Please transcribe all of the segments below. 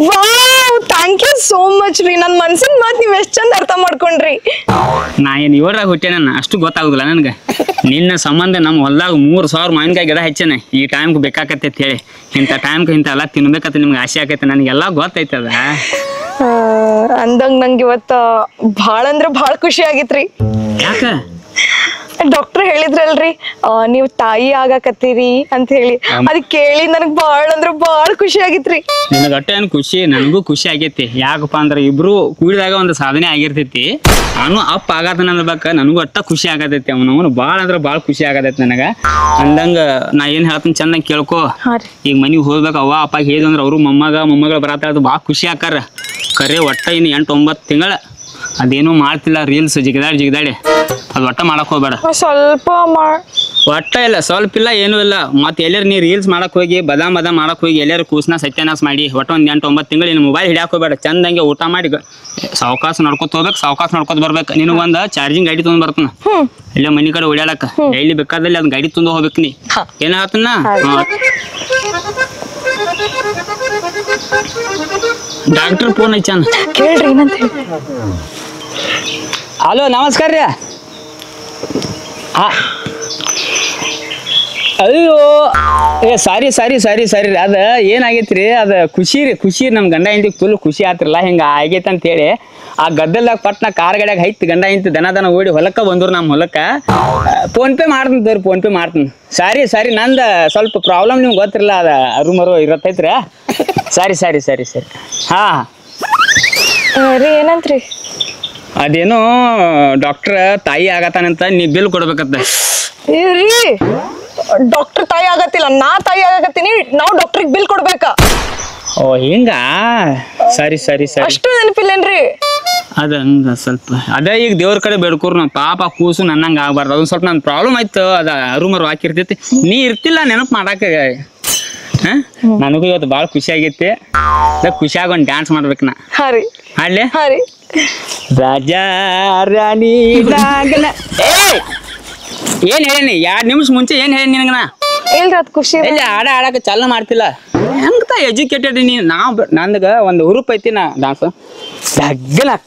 Wow, thank you so much ರೀ. ನನ್ನ ಮನ್ಸಿನ ಮಾತು ನೀವು ಎಷ್ಟು ಚಂದ ಅರ್ಥ ಮಾಡ್ಕೊಂಡ್ರಿ. ನಾ ಏನು ಇವರಾಗ ಹುಟ್ಟೆ ನನ್ನ ಅಷ್ಟು ಗೊತ್ತಾಗುದಿಲ್ಲ ನನಗೆ. ನಿನ್ನ ಸಂಬಂಧ ನಮ್ಮ ಹೊಲ್ದಾಗ 3,000 ಮಾವಿನಕಾಯಿ ಗಿಡ ಹಚ್ಚೇನೆ. ಈ ಟೈಮ್ಗೆ ಬೇಕಾಕತ್ತೆ ಹೇಳಿ, ಇಂಥ ಟೈಮ್ಗೆ ಇಂಥ ಎಲ್ಲ ತಿನ್ಬೇಕಂತ ನಿಮ್ಗೆ ಆಸೆ ಆಕೈತೆ. ನನಗೆಲ್ಲ ಗೊತ್ತೈತೆ ಅದ. ಅಂದಂಗ ನಂಗೆ ಇವತ್ತ ಭಾಳ ಅಂದ್ರೆ ಭಾಳ ಖುಷಿ ಆಗಿತ್ರಿ. ಯಾಕ? ಡಾಕ್ಟರ್ ಹೇಳಿದ್ರಲ್ರಿ ನೀವು ತಾಯಿ ಆಗಾಕತ್ತೀರಿ ಅಂತ ಹೇಳಿ. ಅದ್ ಕೇಳಿ ನನಗ್ ಭಾಳ ಅಂದ್ರೆ ಭಾಳ ಖುಷಿ ಆಗಿತ್ರಿ. ನಿನಗೆ ಅಟ್ಟ ಏನು ಖುಷಿ, ನನಗೂ ಖುಷಿ ಆಗೈತಿ. ಯಾಕಪ್ಪ ಅಂದ್ರೆ ಇಬ್ರು ಕೂಡಿದಾಗ ಒಂದು ಸಾಧನೆ ಆಗಿರ್ತೈತಿ. ನಾನು ಅಪ್ಪ ಆಗತನ ಅನ್ಬೇಕ, ನನಗೂ ಅಟ್ಟ ಖುಷಿ ಆಗತೈತಿ. ಅವನು ಭಾಳ ಅಂದ್ರೆ ಭಾಳ ಖುಷಿ ಆಗತೈತಿ ನನಗ. ಅಂದಂಗ ನಾ ಏನ್ ಹೇಳ್ತೀನಿ ಚಂದಂಗ ಕೇಳ್ಕೊ. ಈಗ ಮನಿಗೆ ಹೋಗ್ಬೇಕು, ಅವ್ವ ಅಪ್ಪ ಹೇಳಿದಂದ್ರ ಅವರು ಮೊಮ್ಮಗಳು ಬರತ್ತ ಭಾಳ ಖುಷಿ ಆಕಾರ. ಕರೆ ಒಟ್ಟ ಇನ್ನು 8-9 ತಿಂಗಳ ಅದೇನು ಮಾಡ್ತಿಲ್ಲ. ರೀಲ್ಸ್ ಜಿಗದಾಡಿ ಅದು ಒಟ್ಟ ಮಾಡಕ್ ಹೋಗ್ಬೇಡ. ಸ್ವಲ್ಪ ಒಟ್ಟ ಇಲ್ಲ, ಸ್ವಲ್ಪ ಇಲ್ಲ, ಏನೂ ಇಲ್ಲ. ಮತ್ತೆ ಎಲ್ಲಾರು ನೀ ರೀಲ್ಸ್ ಮಾಡಕ್ ಹೋಗಿ ಬದಾಮ್ ಮಾಡಕ್ ಹೋಗಿ ಎಲ್ಲಾರು ಕೂಸ್ನ ಸತ್ಯಾನಾಶ ಮಾಡಿ ಒಟ್ಟ ಒಂದು 8-9 ತಿಂಗಳು ಇನ್ನು ಮೊಬೈಲ್ ಹಿಡಿಯಾಕ ಹೋಗ್ಬೇಡ. ಚಂದಂಗೆ ಊಟ ಮಾಡಿ ಸಾವಕಾಶ ನಡ್ಕೊತ ಹೋಗ್ಬೇಕು, ಸಾವಕಾಶ ನಡ್ಕೊತ ಬರ್ಬೇಕು. ನಿನಗೆ ಒಂದು ಚಾರ್ಜಿಂಗ್ ಗಾಡಿ ತೊಗೊಂಡ್ ಬರ್ತಾನ ಇಲ್ಲ ಮನಿ ಕಡೆ ಓಡಾಡಕ. ಎಲ್ಲಿ ಬೇಕಾದಲ್ಲಿ ಅದ್ ಗಾಡಿ ತೊಂದು ಹೋಗ್ಬೇಕು. ನೀ ಏನಾಗತ್ತನ ಡಾಕ್ಟರ್ ಫೋನ್ ಐಚಾನ ಕೇಳ್ರಿ ಏನಂತ ಹೇಳಿ. ಹಲೋ, ನಮಸ್ಕಾರ ರೀ. ಅಯ್ಯೋ ಸಾರಿ ಅದ ಏನಾಗೈತ್ರಿ, ಅದ ಖುಷಿ ನಮ್ ಗಂಡ ಹೆಂಡತಿ ಫುಲ್ ಖುಷಿ ಆತ್ರಲ್ಲ. ಹಿಂಗ ಆಗೈತೆ ಅಂತ ಹೇಳಿ ಆ ಗದ್ದಲ್ದಾಗ ಪಟ್ನ ಕಾರ್ ಗಾಡಿಯಾಗ ಹೈತ್ ಗಂಡ ಹೆಂಡತಿ ದನ ಓಡಿ ಹೊಲಕ್ಕ ಬಂದ್ರು. ನಮ್ಮ ಹೊಲಕ್ಕ ಫೋನ್ ಪೇ ಮಾಡ್ತೀನಿ ತೋರಿ, ಫೋನ್ ಪೇ ಮಾಡ್ತೀನಿ. ಸಾರಿ ನಂದ ಸ್ವಲ್ಪ ಪ್ರಾಬ್ಲಮ್ ನಿಮ್ಗೆ ಗೊತ್ತಿರಲ್ಲ, ಅದ ಅರುಮರು ಇರತ್ತೈತ್ರಿ. ಸರಿ ಹಾ ರೀ ಏನಂತ್ರಿ? ಅದೇನೋ ಡಾಕ್ಟರ್ ತಾಯಿ ಆಗತ್ತಾನಂತ ನೀ ಬಿಲ್ ಕೊಡ್ಬೇಕಂತ. ರೀ ಡಾಕ್ಟರ್ ತಾಯಿ ಆಗತ್ತಿಲ್ಲ, ನಾ ತಾಯಿ ಆಗತ್ತೀನಿ. ನಾವು ಡಾಕ್ಟ್ರಿಗೆ ಬಿಲ್ ಕೊಡ್ಬೇಕಾ? ಓ ಹಿಂಗ, ಸರಿ ಅಷ್ಟು ನೆನಪಿಲ್ಲೇನ್ರಿ? ಅದ ಹಂಗ ಸ್ವಲ್ಪ ಅದ ಈಗ ದೇವ್ರ ಕಡೆ ಬೇಡ್ಕೋರ್ ನಾವು. ಪಾಪ ಕೂಸು ನನ್ನಂಗ ಆಗ್ಬಾರ್ದು. ಅದೊಂದ್ ಸ್ವಲ್ಪ ನನ್ ಪ್ರಾಬ್ಲಮ್ ಆಯ್ತು. ಅದ ಅರುಮರು ಹಾಕಿರ್ತೈತಿ, ನೀ ಇರ್ತಿಲ್ಲ ನೆನಪು ಮಾಡಾಕ. ನನಗೂ ಇವತ್ತು ಭಾಳ ಖುಷಿ ಆಗೈತಿ. ಖುಷಿಯಾಗ ಒಂದು ಡ್ಯಾನ್ಸ್ ಮಾಡ್ಬೇಕು ನಾ. ಹಾಡ್ಲಿ ರಾಜಾ ರಾಣಿ ಏನ್ ಹೇಳೀನಿ 2 ನಿಮಿಷ ಮುಂಚೆ ಏನ್ ಹೇಳಿ ನಿನಗ ನಾ? ಇಲ್ರಿ ಅದ್ ಖುಷಿ ಎಲ್ಲಿ ಆಡಾಕ ಚಾಲನ ಮಾಡ್ತಿಲ್ಲ. ಹೆಂಗ ಎಜುಕೇಟೆಡ್ ನೀ. ನಂದಗ ಒಂದು ಹುರುಪ್ ಐತಿ ನಾ ಡಾನ್ಸ್ ಡಗ್ಗಲಕ್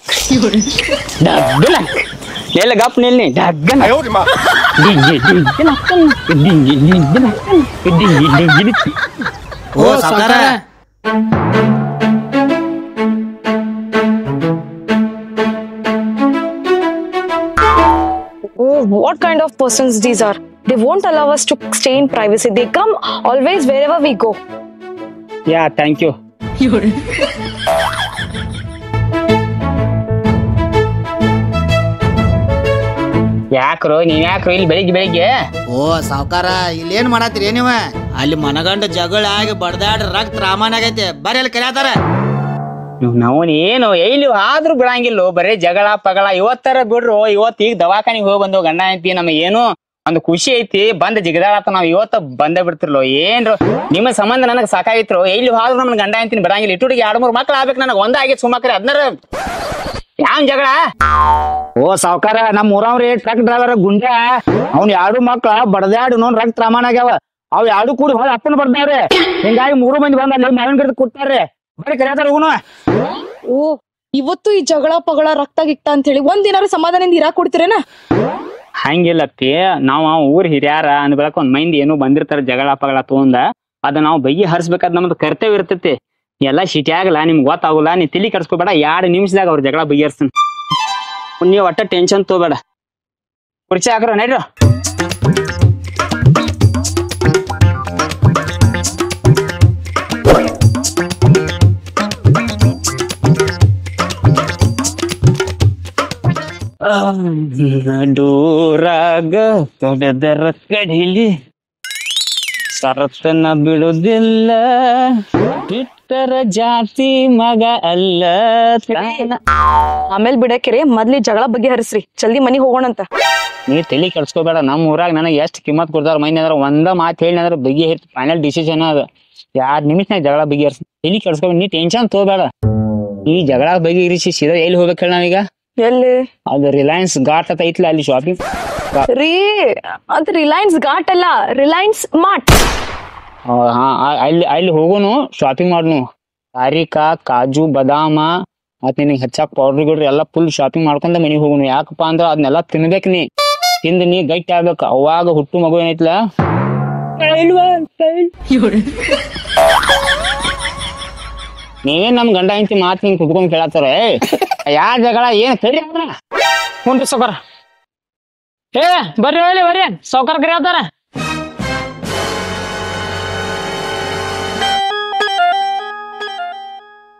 ಎಲ್ಲ ಗಪ್ ನಿಲ್ನಿ ಓ ಸಾಕಾರ what kind of persons these are? They won't allow us to stay in privacy. They come always wherever we go. Yeah, thank you. ಯಾಕ್ರೋ ನೀವ್ ಯಾಕ್ರೋ ಇಲ್ಲಿ ಬೆಳಿಗ್ಗೆ? ಓ ಸಾವ್ಕಾರ ಇಲ್ಲಿ ಏನ್ ಮಾಡತ್ತೀರಿ ನೀವ? ಅಲ್ಲಿ ಮನಗಂಡ ಜಗಳ ಆಗಿ ಬಡ್ದಾಡ್ ರಕ್ತ ರಾಮಾನ ಆಗೈತೆ. ಬರ್ರಿ ಅಲ್ಲಿ ಕರ್ಯಾತಾರ. ನಾವನ್ ಏನು ಎಲ್ಲಿ ಆದ್ರೂ ಬಿಡಂಗಿಲ್ಲ, ಬರೇ ಜಗಳ ಪಗಳ. ಇವತ್ತರ ಬಿಡ್ರು, ಇವತ್ತು ಈಗ ದವಾಖಾನಿಗೆ ಹೋಗಿ ಬಂದು ಗಂಡ ಐತಿ. ನಮಗ್ ಏನು ಒಂದು ಖುಷಿ ಐತಿ, ಬಂದ್ ಜಿಗದಾಡತ್ತ. ನಾವ್ ಇವತ್ತ ಬಂದ ಬಿಡ್ತಿರ್ಲೋ ಏನ್ರು ನಿಮ್ಮ ಸಂಬಂಧ ನನಗ್ ಸಾಕಾಗಿತ್ರು. ಎಲ್ಲಿ ಆದ್ರೂ ನಮ್ನ ಗಂಡ ಐತಿನಿ ಬಿಡಂಗಿಲ್ಲ. ಇಟ್ಟುಡಿಗೆ 2-3 ಮಕ್ಳು ಆಗ್ಬೇಕು ನನಗ್. ಒಂದಾಗೈತಿ ಸುಮ್ಮಕ್ರಿ ಅದನ್ನಾರ ಯಾನ್ ಜಗಳ? ಓ ಸಾವ್ಕಾರ, ನಮ್ ಊರವ್ರಿ ಟ್ರಕ್ ಡ್ರೈವರ್ ಗುಂಡ ಅವ್ನ 2 ಮಕ್ಳ ಬಡದಾಡು ನೋಡ್ ರಕ್ತ ರಾಮಾನ ಆಗ್ಯಾವ. ಅವ್ 2 ಕೂಡಿ ಹೊಳ ಅಪ್ಪನ ಬರ್ದಾವ್ರೆ. ಹಿಂಗಾಗಿ 3 ಮಂದಿ ಬಂದ ಅಲ್ಲಿ ಮಾವಿನ ಗಿಡದ ಕೊಡ್ತಾರ್ರಿ. ಬರೀ ಕರ್ಯಾತಾರ ಹೋಗುನು. ಓ ಇವತ್ತು ಈ ಜಗಳ ಪಗಳ ರಕ್ತ ಗಿಕ್ತ ಅಂತ ಹೇಳಿ ಒಂದಿನಾರು ಸಮಾಧಾನದಿಂದ ಇರಾಕ್ ಕೊಡ್ತೀರೇನ? ಹಂಗಿಲ್ಲತ್ತಿ, ನಾವ್ ಊರ್ ಹಿರಿಯಾರ ಅಂದ್ಬಳಕ್ ಒಂದ್ ಮಂದಿ ಏನೋ ಬಂದಿರ್ತಾರ ಜಗಳ ಪಗಳ ತಗೊಂಡ. ಅದ ನಾವು ಬೈಗಿ ಹರಿಸ್ಬೇಕಾದ್ ನಮ್ದು ಕರ್ತವ್ಯ ಇರ್ತೈತಿ. ಎಲ್ಲ ಸಿಟಿ ಆಗಲ್ಲ, ನಿಮ್ಗೆ ಗೊತ್ತಾಗಲ್ಲ. ನೀ ತಲಿ ಕರ್ಸ್ಕೊಬೇಡ. 2 ನಿಮಿಷದಾಗ ಅವ್ರ ಜಗಳ ಬಗೆಹರಿಸ್ತಾನ. ನೀವ್ ಒಟ್ಟ ಟೆನ್ಷನ್ ತಗೋಬೇಡ. ಕುರ್ಚಿ ಹಾಕ್ರ ನಡ್ರಿ. ನಡೂರಾಗ ಕಡದರ ಕಡಿಲಿ ಸರತನ ಬಿಡುದಿಲ್ಲ, ಬಿಟ್ಟರ ಜಾತಿ ಮಗ ಅಲ್ಲ. ಆಮೇಲೆ ಬಿಡಕ್ರಿ, ಮೊದ್ಲಿ ಜಗಳ ಬಗ್ಗೆ ಹರಿಸ್ರಿ. ಜಲ್ದಿ ಮನಿಗ್ ಹೋಗೋಣಂತ. ನೀ ತಲಿ ಕೆಡ್ಸ್ಕೊಬೇಡ. ನಮ್ಮ ಊರಾಗ ನನಗೆ ಎಷ್ಟು ಕಿಮ್ಮತ್ ಕೊಡ್ತಾರ ಮೈನ್ ಅಂದ್ರ ಒಂದ ಮಾತು ಹೇಳಿ ಅಂದ್ರೆ ಬಗೆ ಹೇಳಿ ಫೈನಲ್ ಡಿಸಿಷನ್ ಅದ. 2 ನಿಮಿಷನಾಗ ಜಗಳ ಬಗೆಹರಿಸ. ತಲಿ ಕೆಡ್ಸ್ಕೊಬೇಡ, ನೀ ಟೆನ್ಷನ್ ತಗೋಬೇಡ. ಈ ಜಗಳ ಬಗೆಹರಿಸಿ ಸೀದಾ ಎಲ್ಲಿ ಹೋಗ್ಬೇಕು ಹೇಳಿ ನಾವೀಗ? ಎಲ್ಲಿ? ಅದು ರಿಲಯನ್ಸ್ ಘಾಟ್ ಅಂತ ಐತ್ಲ, ಅಲ್ಲಿ ಶಾಪಿಂಗ್. ರೀ ಅದು ರಿಲಯನ್ಸ್ ಘಾಟ್ ಅಲ್ಲ, ರಿಲಯನ್ಸ್ ಮಾರ್ಟ್. ಹಾ ಅಲ್ಲಿ ಅಲ್ಲಿ ಹೋಗುನು ಶಾಪಿಂಗ್ ಮಾಡ್ನು ತಾರಿಕಾ ಕಾಜು ಬದಾಮ ಮತ್ ನಿನಗೆ ಹಚ್ಚಾಕ್ ಪೌಡ್ರ್ ಗಿಡ್ರಿ ಎಲ್ಲಾ ಫುಲ್ ಶಾಪಿಂಗ್ ಮಾಡ್ಕೊಂಡ ಮನಿಗ್ ಹೋಗುನು. ಯಾಕಪ್ಪಾ ಅಂದ್ರ ಅದನ್ನೆಲ್ಲ ತಿನ್ಬೇಕ್ ನೀ. ತಿಂದ ನೀ ಗಟ್ಟಿ ಆಗ್ಬೇಕು. ಅವಾಗ ಹುಟ್ಟು ಮಗು ಏನೈತ್ಲ ನೀವೇನ್ ನಮ್ ಗಂಡ ಹೆಂಡತಿ ಮಾತ್ ಹಿಂಗ್ ಕುತ್ಕೊಂಡ್ ಕೇಳತ್ತಾರ ಯಾರ ಜಗಳ ಏನ್ ಕರಿ ಹುನ್ರಿ ಸೌಕರ್. ಏ ಬರ್ರಿ ಹೇಳಿ ಬರ್ರಿ ಸೌಕರ್ ಕರಿ ಹೇಳ್ತಾರ.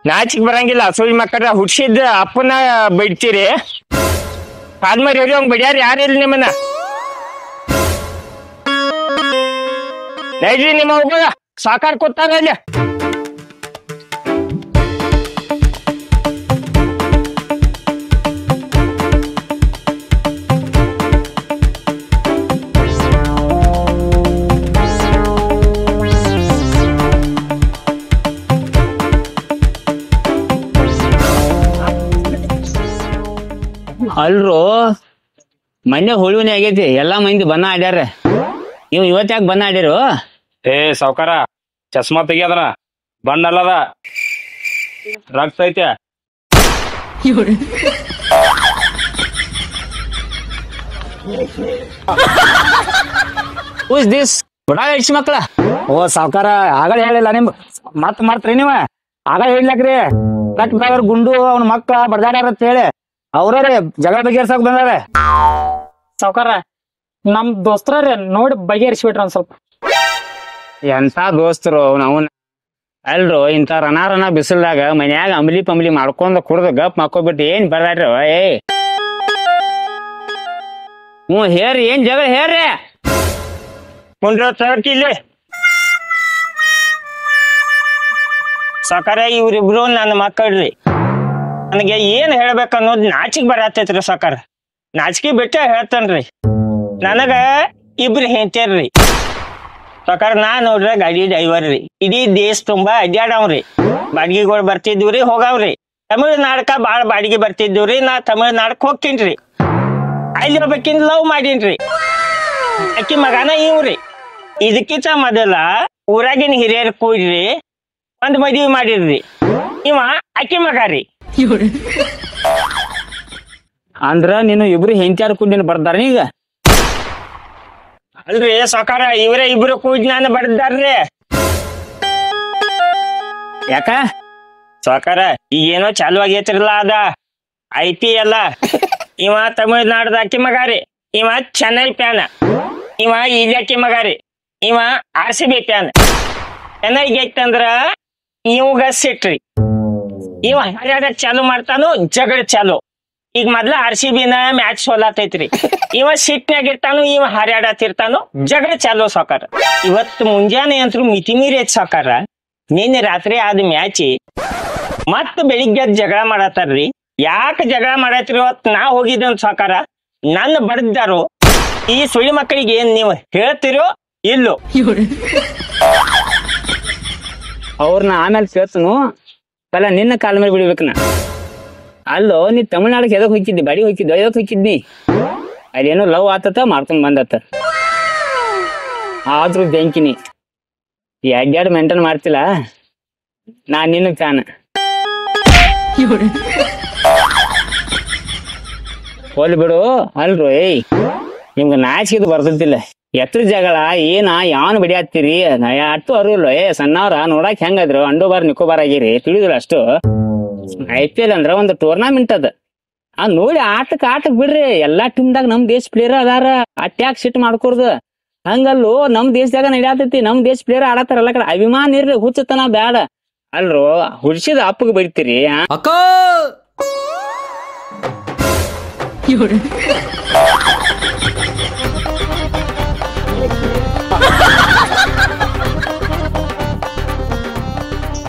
ನಾಚಿಕ್ ಬರಂಗಿಲ್ಲ ಸುಳ್ಳು ಮಕ್ಕಳ ಹುಡ್ಸಿದ್ ಅಪ್ಪನ ಬೈಡ್ತೀರಿ. ಕಾದ್ಮರಿ ಹೇಳಿ ಅವ್ನ್ ಬಡಿಯಾರ ಯಾರಿಲ್ಲ ನಿಮ್ಮನ್ನ. ನೈಡ್ರಿ ನಿಮ್ಮ ಹೋಗ ಸಾಕಾರ ಕೂತಾಗ ಅಲ್ಲಿ. ಅಲ್ರು ಮೊನ್ನೆ ಹೋಳಿನೇ ಆಗೈತಿ ಎಲ್ಲಾ ಮಂದಿ ಬಣ್ಣ ಆಡ್ಯಾರ. ನೀವು ಇವತ್ತ್ಯಾಕೆ ಬಣ್ಣ ಆಡ್ಯಾರು? ಏ ಸಾವ್ಕಾರ ಚಸ್ಮಾ ತೆಗಿಯದನ ಬಣ್ಣ ಅಲ್ಲದ ರಕ್ತ ಐತೆ. ಹೂಸ್ ದಿಸ್ ಬಡಾ ಹೆಡ್ಸಿ ಮಕ್ಳ. ಓ ಸಾವ್ಕಾರ ಆಗಳ ಹೇಳಿಲ್ಲ ನಿಮ್ ಮತ್ ಮಾಡ್ತ್ರಿ ನೀವ ಆಗಳ ಹೇಳ್ಲಕ್ರಿ. ಟ್ರಕ್ ಡ್ರೈವರ್ ಗುಂಡು ಅವ್ನ ಮಕ್ಳ ಬಡ್ದಾಡ್ಯಾರ ಅಂತ ಹೇಳಿ ಅವ್ರೇ ಜಗಳ ಬಗೆಹರ್ಸಕ್ ಬಂದಾರ. ಸೌಕರ ನಮ್ ದೋಸ್ತರ ನೋಡಿ ಬಗೆಹರಿಸ್ಬಿಟ್ರ ಒಂದ್ ಸ್ವಲ್ಪ. ಎಂತ ದೋಸ್ತರು ಅವನ್ ಅಲ್ರು ಇಂತ ರನ ಬಿಸಿಲ್ದಾಗ ಮನ್ಯಾಗ ಅಂಬ್ಲಿ ಪಂಬ್ಲಿ ಮಾಡ್ಕೊಂಡ್ ಕುಡ್ದು ಗಪ್ ಮಾಡ್ಕೊಬಿಟ್ಟು ಏನ್ ಬರ್ದಾಡ್ರಿ ಏ ಹೇಳ್ರಿ ಏನ್ ಜಗಳ ಹೇಳ್ರಿ. ಇಲ್ಲಿ ಸಾಕಾರ ಇವ್ರಿಬ್ರು ನನ್ನ ಮಕ್ಕಳ್ರಿ. ನನಗೆ ಏನ್ ಹೇಳ್ಬೇಕನ್ನೋದ್ ನಾಚಿಕ್ ಬರತೈತ್ರಿ ಸಾಕಾರ. ನಾಚಿಕೆ ಬಿಟ್ಟ ಹೇಳ್ತೇನ್ರಿ. ನನಗ ಇಬ್ರು ಹೆಂಡ್ತಿಯರ್ರಿ ಸಾಕಾರ. ನಾ ನೋಡ್ರ ಗಾಡಿ ಡ್ರೈವರ್ ರೀ. ಇಡೀ ದೇಶ ತುಂಬಾ ಅಡ್ಯಾಡವ್ರಿ. ಬಾಡಿಗೆಗಳು ಬರ್ತಿದ್ವ್ರಿ ಹೋಗಾವ್ರಿ. ತಮಿಳ್ನಾಡಕ ಬಾಳ ಬಾಡಿಗೆ ಬರ್ತಿದ್ವ್ರಿ. ನಾ ತಮಿಳ್ನಾಡಕ್ ಹೋಗ್ತೀನ್ರಿ. ಅಲ್ಲಿ ಒಬ್ಬಕಿನ್ ಲವ್ ಮಾಡೀನ್ರಿ. ಅಕ್ಕಿ ಮಗನ ಇವ್ರಿ. ಇದಕ್ಕಿಂತ ಮೊದಲ ಊರಾಗಿನ ಹಿರಿಯರ್ ಕೂಡ್ರಿ ಒಂದ್ ಮದ್ವಿ ಮಾಡಿರ್ರಿ. ಇವ ಅಕ್ಕಿ ಮಗ ರೀ. ಅಂದ್ರ ನೀನು ಇಬ್ರು ಹೆಂಚಾರ ಕುಂಡಿನ ಬರ್ದಾರ ಈಗ? ಅಲ್ರಿ ಸಾಕಾರ ಇವರೇ ಇಬ್ರು ಕೂಡಿ ನಾನು ಬಡ್ದಾರ್ರಿ. ಯಾಕ ಸಾಕಾರ ಈಗೇನೋ ಚಾಲು ಆಗೈತ್ರಲ್ಲ ಅದ IPL. ಇವ ತಮಿಳ್ನಾಡದ ಅಕ್ಕಿ ಮಗ ರೀ. ಇವ ಚೆನ್ನೈ ಪ್ಯಾನ. ಇವ ಇಲ್ಲಿ ಅಕ್ಕಿ ಮಗ ರೀ. ಇವ RCB ಪ್ಯಾನ್. ಚೆನ್ನೈಗೆ ಐತಂದ್ರ ಇವಾಗ ಸಿಟ್ರಿ. ಇವ ಹರ್ಯಾಡಕ್ ಚಾಲು ಮಾಡ್ತಾನು ಜಗಳ ಚಾಲು. ಈಗ ಮೊದ್ಲ RCBನ ಮ್ಯಾಚ್ ಸೋಲಾತೈತ್ರಿ. ಇವ ಸಿಟ್ನಾಗ ಇರ್ತಾನು. ಇವ ಹರ್ಯಾಡತಿರ್ತಾನು ಜಗಳ ಚಾಲು ಸಾಕಾರ. ಇವತ್ತು ಮುಂಜಾನೆ ಅಂತೂ ಮಿತಿ ಮೀರಿ ಐತ್ ಸಾಕಾರ. ನಿನ್ನೆ ರಾತ್ರಿ ಆದ ಮ್ಯಾಚ್ ಮತ್ ಬೆಳಿಗ್ಗೆ ಜಗಳ ಮಾಡತ್ತಾರ್ರಿ. ಯಾಕ ಜಗಳ ಮಾಡತ್ರಿ ಇವತ್ ನಾ ಹೋಗಿದ್ದ ಸಾಕಾರ. ನನ್ನ ಬಡ್ದಾರು ಈ ಸುಳಿ ಮಕ್ಕಳಿಗೆ ಏನ್ ನೀವು ಹೇಳ್ತಿರೋ ಇಲ್ಲೋ? ಅವ್ರನ್ನ ಆಮೇಲೆ ಕೇಳ್ತನು ಪಲ್ಲ ನಿನ್ನ ಕಾಲ ಮೇಲೆ ಬಿಡ್ಬೇಕನ. ಅಲ್ಲೋ ನೀ ತಮಿಳ್ನಾಡಕ್ಕೆ ಎದಕ್ ಹೋಗಿದ್ದಿ? ಬಾಡಿ ಹೋಗಿದ್ದು ಎದಕ್ ಹೋಗಿದ್ನಿ? ಅದೇನೋ ಲವ್ ಆತತ ಮಾಡ್ಕೊಂಡ್ ಬಂದತ್ತ. ಆದ್ರೂ ಬೆಂಕಿನಿ ಎಡ್ಯಾಡ್ ಮೇಂಟೈನ್ ಮಾಡ್ತಿಲ್ಲ. ನಾನ್ ನಿನ್ನ ಫ್ಯಾನ್. ಹೋಲ್ ಬಿಡು. ಅಲ್ರು ಏಯ್ ನಿಮ್ಗೆ ನಾಚಿಕಿದು ಬರ್ತದಿಲ್ಲ. ಎತ್ರ ಜಗಳ ಏನ ಯಾವನ್ ಬಡಿಯಾತ್ತೀರಿ? ಅಟ್ಟು ಅರಿಲ್ಲ. ಸಣ್ಣವ್ರ ನೋಡಕ್ ಹೆಂಗದ್ರು ಅಂಡೋಬಾರ್ ನಿಕೋಬಾರ್ ಆಗಿರಿ ತಿಳಿದಿಲ್ಲ ಅಷ್ಟು. IPL ಅಂದ್ರ ಒಂದು ಟೂರ್ನಾಮೆಂಟ್ ಅದ. ನೋಡಿ ಆಟಕ್ ಬಿಡ್ರಿ. ಎಲ್ಲಾ ಟೀಮ್ದಾಗ ನಮ್ ದೇಶ ಪ್ಲೇಯರ್ ಅದಾರ. ಅಟ್ಯಾಕ್ ಸಿಟ್ ಮಾಡ್ಕೊಡ್ದು ಹಂಗಲ್ಲೋ. ನಮ್ ದೇಶದಾಗ ನಡ್ಯಾತೈತಿ. ನಮ್ ದೇಶ ಪ್ಲೇಯರ್ ಆಡತಾರ ಎಲ್ಲ ಕಡೆ. ಅಭಿಮಾನ ಇರ್ರಿ, ಹುಚ್ಚತನ ಬ್ಯಾಡ. ಅಲ್ರು ಹುಡ್ಸಿದ ಅಪ್ಪಗೆ ಬೈತೀರಿ. ಅಕ್ಕ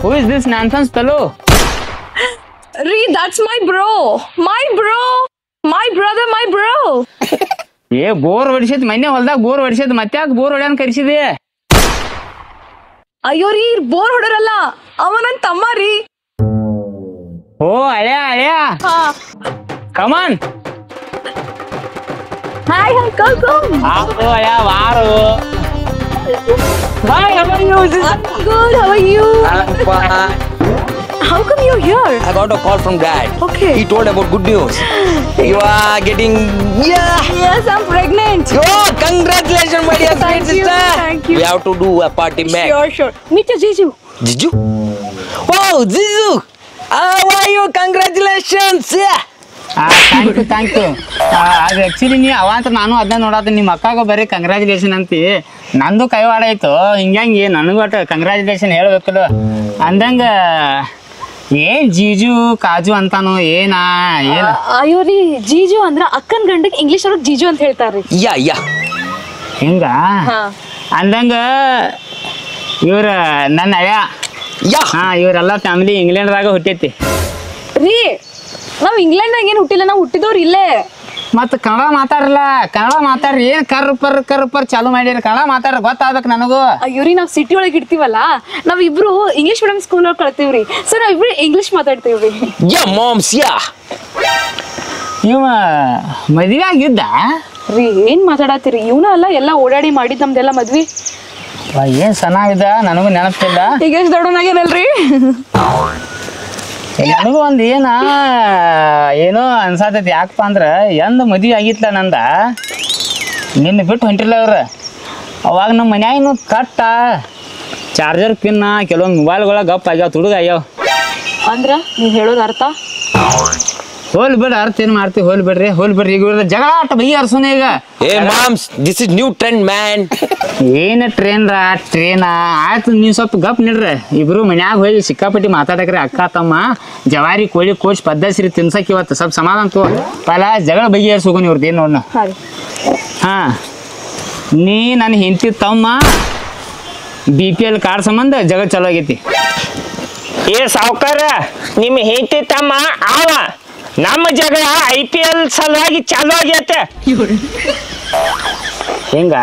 Who is this nonsense fellow? ರೀ that's my bro. My brother, my bro. ಏ ಬೋರ್ ಹೊಡಿಸಿದ್ ಮೊನ್ನೆ ಹೊಲ್ದಾಗ ಬೋರ್ ಹೊಡಿಸಿದ್ ಮತ್ತ್ಯಾಕ ಬೋರ್ ಹೊಡ್ಯಾನ್ ಕರ್ಸಿದೆ? ಅಯ್ಯೋ ರೀ ಬೋರ್ ಹೊಡರಲ್ಲ, ಅವ ನನ್ ತಮ್ಮ ರೀ. ಓ ಅಳ್ಯಾ ಕಮಾನ್. Hi uncle come. ಆರು ಅಳ್ಯಾ ವಾರು. Bye, how are you? Good, how are you? How come you're here? I got a call from Dad. Okay. He told about good news. You are getting. Yeah. Yes, I'm pregnant. Oh, congratulations, my dear sweet Thank you, sister. thank you. We have to do a party, man. Sure. Meet your Jiju. Jiju? Wow, Jiju! How are you? Congratulations! Yeah. Thank you ಅದು actually ನೀ ಅವಂತ ನಾನು ಅದನ್ನ ನೋಡತ್ತ ನಿಮ್ಮ ಅಕ್ಕಾಗ ಬರೀ congratulation ಅಂತಿ ನಂದು ಕೈವಾಡ ಆಯ್ತು ಹಿಂಗಂಗೆ ನನಗೂ ಒಟ್ಟು ಕಂಗ್ರ್ಯಾಚುಲೇಷನ್ ಹೇಳ್ಬೇಕಲ್ಲ ಅಂದಂಗ ಏನ್ ಜೀಜು ಕಾಜು ಅಂತಾನು ಏನ ಅಯ್ಯೋ ರೀ ಜೀಜು ಅಂದ್ರ ಅಕ್ಕನ್ ಗಂಡಗ್ ಇಂಗ್ಲಿಷ್ ಒಳಗ್ ಜೀಜು ಅಂತ ಹೇಳ್ತಾರ್ರಿ. Yeah. ಹಿಂಗ ಅಂದಂಗ ಇವ್ರ ನನ್ನ ಅಯ್ಯ Yeah. ಇವರೆಲ್ಲ ಫ್ಯಾಮಿಲಿ ಇಂಗ್ಲೆಂಡ್ದಾಗ ಹುಟ್ಟೈತಿ ರೀ ನಾವ್ ಇಂಗ್ಲೆಂಡ್ನಾಗ ಏನ್ ಹುಟ್ಟಿಲ್ಲ, ನಾವ್ ಹುಟ್ಟಿದವ್ರು ಇಲ್ಲೇ. ಮತ್ತ ಕನ್ನಡ ಮಾತಾಡ್ರಿ ಏನ್ ಕರ್ಪರ್ ಚಾಲು ಮಾಡ್ಯಾರ ಕನ್ನಡ ಮಾತಾಡ್ರ ಗೊತ್ತಾಗ್ಬೇಕು ನನಗೂ. ಅಯ್ಯೋ ರೀ ನಾವ್ ಸಿಟಿ ಒಳಗ್ ಇರ್ತೀವಲ್ಲ, ನಾವ್ ಇಬ್ರು ಇಂಗ್ಲಿಷ್ ಮೀಡಿಯಂ ಸ್ಕೂಲ್ ಒಳಗ್ ಕಳ್ತೀವ್ರಿ, ಸೊ ನಾವ್ ಇಬ್ರು ಇಂಗ್ಲಿಷ್ ಮಾತಾಡ್ತೀವ್ರಿ. Yeah, moms, yeah. ಇವ ಮದ್ವೆ ಆಗಿದ್ದ ರೀ ಏನ್ ಮಾತಾಡತ್ತೀರಿ, ಇವನ ಅಲ್ಲ ಎಲ್ಲ ಓಡಾಡಿ ಮಾಡಿದ್ ನಮ್ದೆಲ್ಲ ಮದ್ವಿ. ಏನ್ ಚೆನ್ನಾಗಿದ್ದ ನನಗೂ ನೆನಪಿಲ್ಲ. ಈಗ ಎಷ್ಟ್ ದೊಡ್ಡವನಾಗೇನಲ್ರಿ. ನನಗೂ ಒಂದ್ ಏನೋ ಅನ್ಸಾತೈತಿ ಯಾಕಪ್ಪ ಅಂದ್ರ ಎಂದ ಮದ್ವಿ ಆಗಿತ್ಲ ನಂದ ನಿನ್ನ ಬಿಟ್ಟು ಹೊಂಟಿಲ್ಲ ಅವ್ರ ಅವಾಗ ನಮ್ಮ ಮನ್ಯಾಗಿನ ಕಟ್ಟ ಚಾರ್ಜರ್ ಪಿನ್ ಕೆಲವೊಂದು ಮೊಬೈಲ್ಗಳ ಗಪ್ ಆಗ್ಯಾವ ತುಡುಗ ಆಗ್ಯಾವ. ಅಂದ್ರ ನೀವ್ ಹೇಳೋದ್ ಅರ್ಥ ಹೋಲ್ ಬಿಡ ಅರ್ಥ ಏನ್ ಮಾಡ್ತಿ ಹೋಲ್ ಬಿಡ್ರಿ ಈಗ ಜಗಳ ಆಟ ಬೈ ಅರ್ಸೋನ ಈಗ. Hey, moms, this is new trend, man. ಏನ ಟ್ರೇನ್ ಆಯ್ತು ನೀವ್ ಸ್ವಲ್ಪ ಗಪ್ ನಿಡ್ರಿ ಇಬ್ರು ಮನ್ಯಾಗ ಹೋಗಿ ಸಿಕ್ಕಾಪಟ್ಟಿ ಮಾತಾಡಕ್ರಿ ಅಕ್ಕ ತಮ್ಮ ಜವಾರಿ ಕೋಳಿ ಕೋಚ್ ಪದ್ದಸಿರಿ ತಿನ್ಸಕ್ ಇವತ್ತು ಸ್ವಲ್ಪ ಸಮಾಧಾನ ತೋ ಪಲ ಜಗಳ ಬಗೆಹರಿಸೋಗೋನ್ ಇವ್ರದ್ದು ಏನ್ ನೋಡ್ನ. ಹಾ ನೀ ನನ್ನ ಹೆಂಡತಿ ತಮ್ಮ BPL ಕಾರ್ಡ್ ಸಂಬಂಧ ಜಗಳ ಚಲೋ ಆಗೈತಿ. ಏ ಸಾವ್ಕಾರ ನಿಮ್ಮ ಹೆಂಡತಿ ತಮ್ಮ ಆವ ನಮ್ಮ ಜಗಳ IPL ಸಲುವಾಗಿ ಚಾಲು ಆಗೈತೆ. ಹಿಂಗ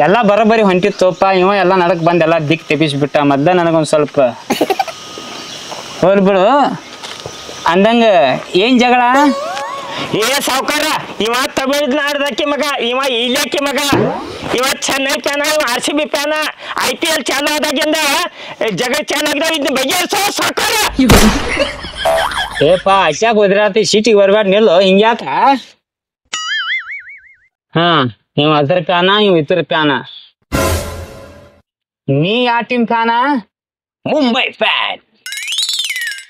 ಎಲ್ಲ ಬರೋಬ್ಬರಿ ಹೊಂಟಿತ್ತೋಪ್ಪ ಇವ ಎಲ್ಲ ನಡಕ್ ಬಂದ್ ಎಲ್ಲ ದಿಕ್ ತೆಪಿಸ್ಬಿಟ್ಟ ಮೊದ್ಲ ನನಗೊಂದ್ ಸ್ವಲ್ಪ ಹೋಲ್ ಬಿಡು ಅಂದಂಗ ಏನ್ ಜಗಳ. ಏ ಸಾವ್ಕಾರ ಇವ ತಮಿಳ್ನಾಡ್ದಕ್ಕೆ ಮಗ, ಇವ ಇಲ್ಲಕ್ಕೆ ಮಗ, ಇವ ಚೆನ್ನೈ ಫ್ಯಾನ, ಇವ RCB ಫ್ಯಾನ. IPL ಚಾಲು ಆದಾಗಿಂದ ಜಗಳ ಚಾಲು ಆಗಿದಾವ, ಇದನ್ನ ಬಗೆಹರಿಸೋ ಸಾವ್ಕಾರ. ಏಪಾ ಅಚ್ಚಾಕ ಹೋದ್ರಾತಿ ಸೀಟಿಗೆ ಬರ್ಬೇಡ ನಿಲ್ಲು ಹಿಂಗ್ಯಾಕ. ಇವ್ ಅದ್ರ ಫ್ಯಾನ ಇವ್ ಇತರ ಫ್ಯಾನ. ನೀ ಯಾವ ಟೀಮ್ ಫ್ಯಾನ? Mumbai fan.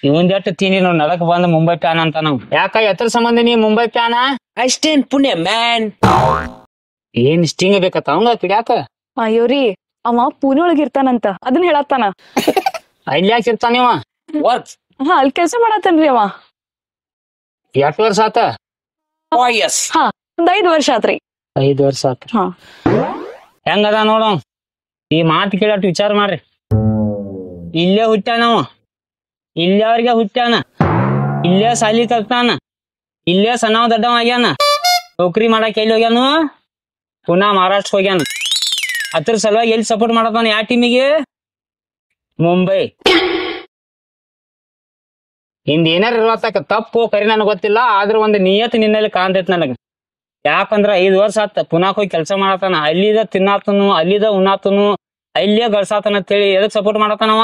ಇವಂದ ಎಷ್ಟು ತೀನಿ ನೋಡ್ ನಡಕ್ ಬಂದ ಮುಂಬೈ ಫ್ಯಾನ್ ಅಂತ ನಾವು ಯಾಕ ಎತ್ರ ಸಂಬಂಧ ನೀ ಮುಂಬೈ ಫ್ಯಾನ? I stay in Pune, man. ಏನ್ ಸ್ಟಿಂಗ್ ಬೇಕತ್ತ ಅವಂಗ ಕಿಡ್ಯಾಕ? ಅಯ್ಯೋ ರೀ ಅವ ಪುಣೆ ಒಳಗ್ ಇರ್ತಾನಂತ ಅದನ್ನ ಹೇಳತ್ತಾನ. ಅಲ್ಲಿ ಯಾಕೆ ಇರ್ತಾನ ಇವ? What? ಅಲ್ಲಿ ಕೆಲ್ಸ ಮಾಡತ್ತನ್ರಿ ಅವ. 8 ವರ್ಷ ಆತ? 4 years. ಒಂದ್ 5 ವರ್ಷ ಆತ್ರಿ. 5 ವರ್ಷ ಆತ. ಹೆಂಗದ ನೋಡು ಈ ಮಾತು ಕೇಳಟ್ ವಿಚಾರ ಮಾಡ್ರಿ. ಇಲ್ಲೇ ಹುಟ್ಟ್ಯಾನವ, ಇಲ್ಲೇ ಅವ್ರಿಗೆ ಹುಟ್ಟ್ಯಾನ, ಇಲ್ಲೇ ಸಾಲಿ ಕಲ್ತಾನ, ಇಲ್ಲೇ ಸಣ್ಣವ ದೊಡ್ಡವ ಆಗ್ಯಾನ, ನೌಕರಿ ಮಾಡಕ್ ಎಲ್ಲಿ ಹೋಗ್ಯಾನು? ಪುನಃ ಮಹಾರಾಷ್ಟ್ರ ಹೋಗ್ಯಾನ. ಅದ್ರ ಸಲುವಾಗಿ ಎಲ್ಲಿ ಸಪೋರ್ಟ್ ಮಾಡತಾನ ಯಾವ ಟೀಮಿಗೆ? ಮುಂಬೈ. ಹಿಂದ ಏನಾರ ಇರ್ವತ್ತಕ ತಪ್ಪು ಕರಿ ನನಗೆ ಗೊತ್ತಿಲ್ಲ, ಆದ್ರೆ ಒಂದು ನಿಯತ್ ನಿನ್ನಲ್ಲಿ ಕಾಣ್ತೈತಿ ನನಗ. ಯಾಕಂದ್ರ 5 ವರ್ಷ ಆತ ಪುನಾಕ್ ಹೋಗಿ ಕೆಲಸ ಮಾಡತಾನ, ಅಲ್ಲಿದ ತಿನ್ನಾತನು, ಅಲ್ಲಿದ ಉಣ್ಣಾತನು, ಅಲ್ಲೇ ಗಳಸಾತನ ಅಂತೇಳಿ ಎದಕ್ ಸಪೋರ್ಟ್ ಮಾಡತಾನವ?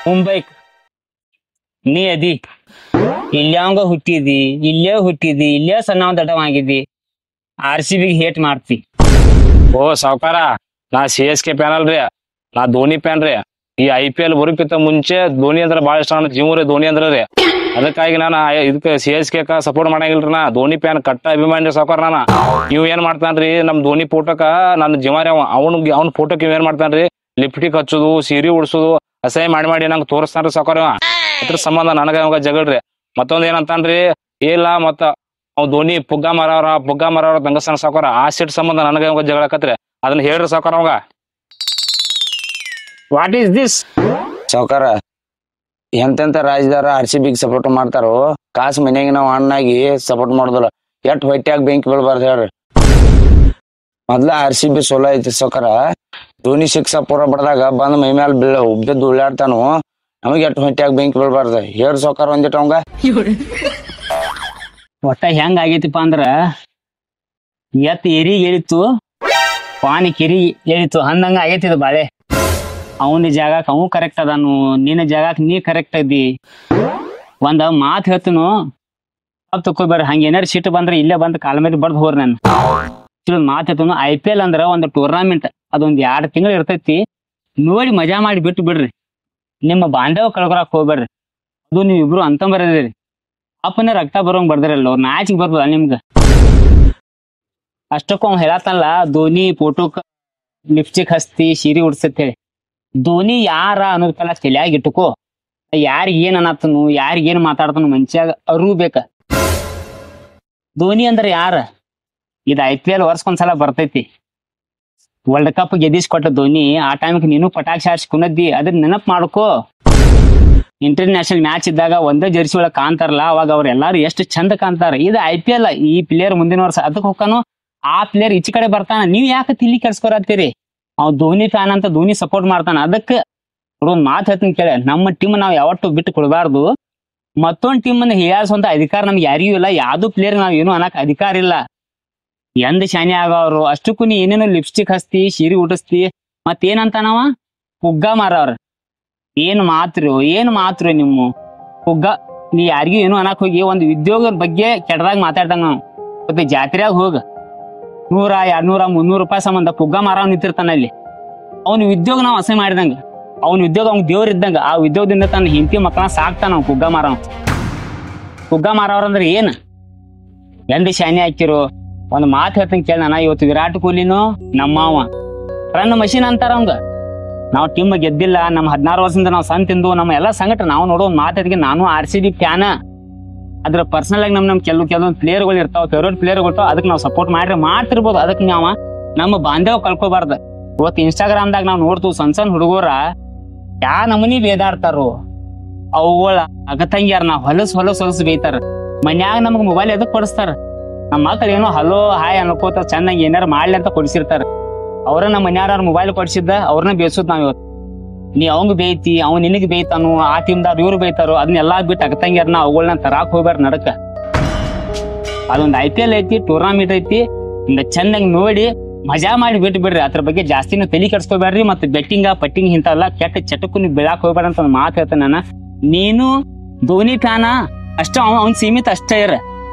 ಮುಂಬೈಕ್. ನೀ ಅದಿ ಇಲ್ಯಾಂಗ ಹುಟ್ಟಿದಿ, ಇಲ್ಲೇ ಸಣ್ಣ ದಡ್ಡವಾಗಿದ್ದಿ, RCB ಹೇಟ್ ಮಾಡ್ತಿ. ಓ ಸಾವ್ಕಾರ ನಾ CSK ಫ್ಯಾನ್ ಅಲ್ರಿ, ನಾ ಧೋನಿ ಫ್ಯಾನ್ ರೀ. ಈ IPL ಬರೋಕ್ಕಿಂತ ಮುಂಚೆ ಧೋನಿ ಅಂದ್ರ ಬಾಳ ಇಷ್ಟ, ಜೀವ ರೀ ಧೋನಿ ಅಂದ್ರ ರೀ. ಅದಕ್ಕಾಗಿ ನಾನು ಇದಕ್ಕೆ CSK ಸಪೋರ್ಟ್ ಮಾಡಂಗಿಲ್ರಿ. ನಾ ಧೋನಿ ಫ್ಯಾನ್ ಕಟ್ಟ ಅಭಿಮಾನಿ ಸಾವ್ಕಾರ. ನಾನು ಇವ್ ಏನ್ ಮಾಡ್ತಾನ್ರಿ ನಮ್ ಧೋನಿ ಫೋಟೋಕ ನನ್ನ ಜಿಮಾರಿ ಅವ್ನ ಫೋಟೋಕ್ ಇವ್ ಏನ್ ಮಾಡ್ತಾನ್ರಿ ಲಿಪ್ಟಿಕ್ ಹಚ್ಚೋದು, ಸೀರೆ ಉಡ್ಸೋದು, ಅಸಹ್ಯ ಮಾಡಿ ನಂಗೆ ತೋರಿಸ್ತಾನ್ರಿ ಸಾವ್ಕಾರ. ಅದ್ರ ಸಂಬಂಧ ನನಗ ಅವಾಗ ಜಗಳ್ರಿ. ಮತ್ತೊಂದ್ ಏನಂತಾನ್ರಿ ಇಲ್ಲ ಮತ್ತ ಅವ್ ಧೋನಿ ಪುಗ್ಗ ಮರವ್ರ ದಂಗಸ್ತಾನ ಸಾವ್ಕಾರ. ಆ ಸೀಟ್ ಸಂಬಂಧ ನನಗ ಅವಾಗ ಜಗಳಕತ್ರಿ. ಅದನ್ನ ಹೇಳ್ರಿ ಸಾವ್ಕಾರ ಅವಾಗ. What is this? ಸಾವ್ಕಾರ ಎಂತೆಂತ ರಾಜ್ಯದಾರ RCB ಸಪೋರ್ಟ್ ಮಾಡ್ತಾರೋ, ಕಾಸು ಮನ್ಯಾಗ ನಾವ್ ಅಣ್ಣಾಗಿ ಸಪೋರ್ಟ್ ಮಾಡುದಿಲ್ಲ. ಎಟ್ ಹೊಟ್ಯಾಗ ಬೆಂಕಿ ಬೀಳ್ಬಾರ್ದು ಹೇಳ್ರಿ. ಮೊದ್ಲ RCB ಸೋಲ ಐತಿ ಸಾವ್ಕಾರ. ಧೋನಿ ಶಿಕ್ಷ ಪೂರ ಬಡ್ದಾಗ ಬಂದ್ ಮೈ ಮ್ಯಾಲ ಬಿದ್ದು ಉಳ್ಳಾಡ್ತಾನು, ನಮಗ್ ಎಟ್ ಹೊಟ್ಯಾಗ ಬೆಂಕಿ ಬೀಳ್ಬಾರ್ದು ಹೇಳ್ರಿ ಸಾವ್ಕಾರ ಒಂದಿಟ್ಟು ಅವಂಗ. ಒಟ್ಟ ಹೆಂಗ ಆಗೈತಿಪ್ಪ ಅಂದ್ರ ಎತ್ ಏರಿಗ್ ಹೇಳಿತ್ತು, ಪಾನಿ ಕಿರಿ ಹೇಳಿತು ಅಂದಂಗ ಆಗೈತಿದ್ ಬಾಳೆ. ಅವನ ಜಾಗಕ್ಕೆ ಅವು ಕರೆಕ್ಟ್ ಅದಾನು, ನಿನ್ನ ಜಾಗಕ್ಕೆ ನೀ ಕರೆಕ್ಟ್ ಇದ್ದಿ. ಒಂದ್ ಮಾತು ಹೇಳ್ತನು ತಪ್ಪು ತಕೋಬೇಡ್ರಿ. ಹಂಗ ಏನಾರು ಸಿಟ್ಟು ಬಂದ್ರೆ ಇಲ್ಲೇ ಬಂದು ಕಾಲ ಮೇಲೆ ಬಡ್ದು ಹೋರ್ ನಾನು. ಮಾತು ಹೇಳ್ತನು IPL ಅಂದ್ರ ಒಂದು ಟೂರ್ನಾಮೆಂಟ್, ಅದೊಂದ್ 2 ತಿಂಗಳು ಇರ್ತೈತಿ. ನೋಡಿ ಮಜಾ ಮಾಡಿ ಬಿಟ್ಟು ಬಿಡ್ರಿ. ನಿಮ್ಮ ಬಾಂಧವ ಕಳ್ಕೊಳಕ್ ಹೋಗ್ಬೇಡ್ರಿ. ಅದು ನೀವ್ ಇಬ್ರು ಅಂತ ಬರದಿರಿ. ಅಪ್ಪನ ರಕ್ತ ಬರೋಂಗ್ ಬರ್ದಿರಲ್ಲ, ಅವ್ರ ನಾಚಿಗೆ ಬರ್ತದ ನಿಮ್ಗ. ಅಷ್ಟಕ್ಕೂ ಅವ್ ಹೇಳತ್ತಲ್ಲ ಧೋನಿ ಫೋಟೋಕ್ ಲಿಪ್ಸ್ಟಿಕ್ ಹಸ್ತಿ ಸೀರೆ ಉಡ್ಸತ್ ಹೇಳಿ. ಧೋನಿ ಯಾರ ಅನ್ನೋದಕ್ಕೆಲ್ಲ ತಲೆಯಾಗಿ ಇಟ್ಟುಕೋ. ಯಾರಿಗ ಏನ್ ಅನ್ನತ್ತನು, ಯಾರಿಗ ಏನ್ ಮಾತಾಡ್ತಾನು ಮನುಷ್ಯಾಗ ಅರಿವು ಬೇಕ. ಧೋನಿ ಅಂದ್ರ ಯಾರ? ಇದು IPL ವರ್ಷಕ್ಕೊಂದ್ಸಲ ಬರ್ತೈತಿ. ವರ್ಲ್ಡ್ ಕಪ್ ಗೆದ್ದಿಸ್ಕೊಟ್ಟ ಧೋನಿ. ಆ ಟೈಮ್ಗೆ ನೀನು ಪಟಾಕ್ಷಿ ಹಾರಿಸಿ ಕುಣದ್ದಿ, ಅದನ್ನ ನೆನಪು ಮಾಡ್ಕೋ. ಇಂಟರ್ನ್ಯಾಷನಲ್ ಮ್ಯಾಚ್ ಇದ್ದಾಗ ಒಂದೇ ಜರ್ಸಿ ಒಳಗೆ ಕಾಣ್ತಾರಲ್ಲ, ಅವಾಗ ಅವ್ರೆಲ್ಲಾರು ಎಷ್ಟು ಚಂದ ಕಾಣ್ತಾರ. ಇದು IPL. ಈ ಪ್ಲೇಯರ್ ಮುಂದಿನ ವರ್ಷ ಅದಕ್ಕೆ ಹೋಗ್ತಾನು, ಆ ಪ್ಲೇಯರ್ ಈಚೆ ಕಡೆ ಬರ್ತಾನ. ನೀವ್ ಯಾಕೆ ತಿಳಿ ಕೆಡ್ಸ್ಕೊರತ್ತೀರಿ? ಅವ್ ಧೋನಿ ಫ್ಯಾನ್ ಅಂತ ಧೋನಿ ಸಪೋರ್ಟ್ ಮಾಡ್ತಾನ. ಅದಕ್ಕೆ ಒಂದ್ ಮಾತು ಹೇಳ್ತೀನಿ ಕೇಳ, ನಮ್ಮ ಟೀಮ್ ನಾವ್ ಯಾವತ್ತೂ ಬಿಟ್ಟು ಕೊಡಬಾರ್ದು. ಮತ್ತೊಂದ್ ಟೀಮ್ ಅನ್ನ ಹೀಯಾಳ್ಸುವಂತ ಅಧಿಕಾರ ನಮ್ಗೆ ಯಾರಿಗೂ ಇಲ್ಲ. ಯಾವ್ದು ಪ್ಲೇಯರ್ ನಾವ್ ಏನು ಅನ್ನಕ್ ಅಧಿಕಾರ ಇಲ್ಲ. ಎಂದ ಶಾನಿ ಆಗವ್ರು. ಅಷ್ಟಕ್ಕೂ ನೀ ಏನೇನೋ ಲಿಪ್ಸ್ಟಿಕ್ ಹಸ್ತಿ, ಸೀರೆ ಉಡಿಸ್ತಿ, ಮತ್ತೇನಂತಾನವ ಪುಗ್ಗ ಮಾರವ್ರ. ಏನ್ ಮಾತ್ರು ನಿಮ್ಮ ಪುಗ್ಗ. ನೀ ಯಾರಿಗೂ ಏನು ಅನ್ನಕ್ ಹೋಗಿ ಒಂದು ಉದ್ಯೋಗದ ಬಗ್ಗೆ ಕೆಟ್ಟದಾಗ ಮಾತಾಡ್ದಂಗ ನಾವು. ಮತ್ತೆ ಜಾತ್ರೆಯಾಗ ಹೋಗ 100, 200, 300 ರೂಪಾಯಿ ಸಂಬಂಧ ಪುಗ್ಗ ಮಾರವ್ ನಿಂತಿರ್ತಾನ ಅಲ್ಲಿ. ಅವ್ನ ಉದ್ಯೋಗ ನಾವು ಅಸಹ್ಯ ಮಾಡಿದಂಗ, ಅವ್ನ ಉದ್ಯೋಗ ಅವ್ನ ದೇವ್ರ ಇದ್ದಂಗ. ಆ ಉದ್ಯೋಗದಿಂದ ತನ್ನ ಹೆಂಡತಿ ಮಕ್ಕಳನ್ನ ಸಾಕ್ತಾನ ಅವ್ ಪುಗ್ಗ ಮಾರವ್ರಂದ್ರೆ ಏನ್? ಎಂದ ಶಾನಿ ಹಾಕಿರು. ಒಂದ್ ಮಾತು ಹೇಳ್ತಂಗ ಕೇಳ, ನಾನು ಇವತ್ತು ವಿರಾಟ್ ಕೊಹ್ಲಿನೂ ನಮ್ಮವ ರನ್ ಮಷೀನ್ ಅಂತಾರ ಅವಂಗ. ನಾವು ಟೀಮ್ ಗೆದ್ದಿಲ್ಲ, ನಮ್ಮ 16 ವರ್ಷದಿಂದ ನಾವು ಸಣ್ಣ ತಿಂದು ನಮ್ಮ ಎಲ್ಲ ಸಂಗಟ ನಾವು ನೋಡೋ ಒಂದ್ ಮಾತಾಡಿಗೆ ನಾನು RCB ಫ್ಯಾನ. ಅದ್ರ ಪರ್ಸನಲ್ ಆಗಿ ನಮ್ ಕೆಲವೊಂದ್ ಪ್ಲೇಯರ್ಗಳು ಇರ್ತಾವ, ಫೇವ್ರೇಟ್ ಪ್ಲೇಯರ್ಗಳು. ಅದಕ್ಕೆ ನಾವು ಸಪೋರ್ಟ್ ಮಾಡ್ತಿರ್ಬೋದು. ಅದಕ್ಕೆ ನಾವ ನಮ್ಮ ಬಾಂಧವ ಕಳ್ಕೊಬಾರ್ದು. ಇವತ್ತು ಇನ್ಸ್ಟಾಗ್ರಾಮ್ದಾಗ ನಾವು ನೋಡ್ತೀವಿ ಸಣ್ಣ ಹುಡುಗರ ಯಾ ನಮನಿ ಬೇದಾಡ್ತಾರು. ಅವುಗಳ ಅಗತಂಗ್ಯಾರ ನಾವು ಹೊಲಸು ಬೇಯ್ತಾರ. ಮನ್ಯಾಗ ನಮಗ್ ಮೊಬೈಲ್ ಎದಕ್ ಕೊಡಿಸ್ತಾರ? ನಮ್ಮ ಮಕ್ಳು ಏನೋ ಹಲೋ ಹಾಯ್ ಅನ್ಕೋತ ಚೆನ್ನಾಗಿ ಏನಾರು ಮಾಡ್ಲಿ ಅಂತ ಕೊಡಿಸಿರ್ತಾರ. ಅವ್ರ ನಮ್ಮ ಮನ್ಯಾರ ಮೊಬೈಲ್ ಕೊಡ್ಸಿದ್ದ ಅವ್ರನ್ನ ಬೇಯಿಸೋದ್ ನಾವ್ ಇವತ್ತು. ನೀ ಅವಂಗ ಬೇಯ್ತಿ, ಅವ್ ನಿನಗ್ ಬೇಯ್ತಾನು, ಆ ಟೀಮ್ದಾರ್ ಇವ್ರು ಬೇಯ್ತಾರೋ, ಅದನ್ನೆಲ್ಲಾ ಬಿಟ್ಟು ಅಗತಂಗ್ಯಾರನ ಅವುಗಳನ್ನ ತರಾಕ್ ಹೋಗ್ಬಾರ ನಡಕ. ಅದೊಂದ್ IPL ಐತಿ, ಟೂರ್ನಾಮೆಂಟ್ ಐತಿ. ಹಿಂಗ ಚೆನ್ನಾಗಿ ನೋಡಿ ಮಜಾ ಮಾಡಿ ಬಿಟ್ಟು ಬಿಡ್ರಿ. ಅದ್ರ ಬಗ್ಗೆ ಜಾಸ್ತಿನೂ ತಲೆ ಕೆಡ್ಸ್ಕೊಬ್ಯಾಡ್ರಿ. ಮತ್ತೆ ಬೆಟ್ಟಿಂಗ್ ಪಟ್ಟಿಂಗ್ ಇಂಥವೆಲ್ಲ ಕೆಟ್ಟ ಚಟಕ್ಕೂ ನೀವು ಬೆಳಾಕ್ ಹೋಗ್ಬೇಡ ಅಂತ ಒಂದು ಮಾತು ಹೇಳ್ತೇನೆ ನಾನು. ನೀನು ಧೋನಿ ಫ್ಯಾನ ಅಷ್ಟ, ಅವ್ನ್ ಸೀಮಿತ ಅಷ್ಟೇ ಇರ.